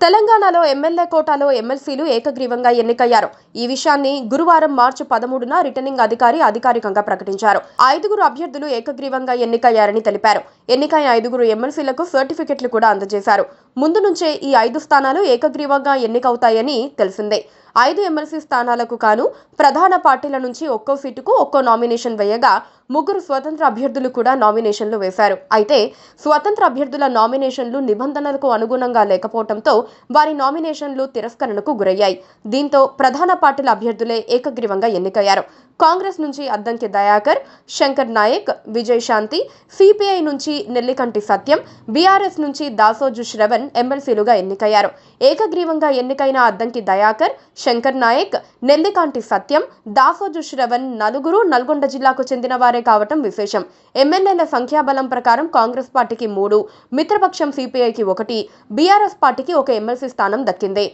తెలంగాణలో ఎమ్మెల్యే కోటాలో ఎమ్మెల్సీలు ఏకగ్రీవంగా ఎన్నికయ్యారు. ఈ విషయాన్ని గురువారం మార్చి 13న రిటర్నింగ్ అధికారి అధికారికంగా ప్రకటించారు. 5గురు అభ్యర్థులు ఏకగ్రీవంగా ఎన్నికయ్యారని తెలిపారు. ఎన్నికైన 5గురు ఎమ్మెల్సీలకు సర్టిఫికెట్లు కూడా అందజేశారు. ముందు నుంచే ఈ 5 స్థానాలు ఏకగ్రీవంగా ఎన్నికవుతాయని తెలిసిందే. 5 ఎమ్మెల్సీ స్థానాలకు కాను ప్రధాన పార్టీల నుంచి ఒక్కో సీటుకు ఒక్కో నామినేషన్ వేయగా 3 స్వతంత్ర అభ్యర్థులు కూడా నామినేషన్లు వేశారు. అయితే స్వతంత్ర అభ్యర్థుల నామినేషన్లు నిబంధనలకు అనుగుణంగా లేకపోవడంతో వారి నామినేషన్లు తిరస్కరణకు గురయ్యాయి. దీంతో ప్రధాన పార్టీల అభ్యర్థులే ఏకగ్రీవంగా ఎన్నికయ్యారు. కాంగ్రెస్ నుంచి అద్దంకి దయాకర్, శంకర్ నాయక్, విజయశాంతి, సిపిఐ నుంచి నెల్లికంటి సత్యం, బీఆర్ఎస్ నుంచి దాసోజు శ్రవణ్ ఎమ్మెల్సీలుగా ఎన్నికయ్యారు. ఏకగ్రీవంగా ఎన్నికైన అద్దంకి దయాకర్, శంకర్ నాయక్, నెల్లికంటి సత్యం, దాసోజు శ్రవణ్ నలుగురు నల్గొండ జిల్లాకు చెందిన వారే కావటం విశేషం. ఎమ్మెల్యేల సంఖ్యాబలం ప్రకారం కాంగ్రెస్ పార్టీకి 3, మిత్రపక్షం సిపిఐకి 1, బీఆర్ఎస్ పార్టీకి 1 ఎమ్మెల్సీ స్థానం దక్కింది.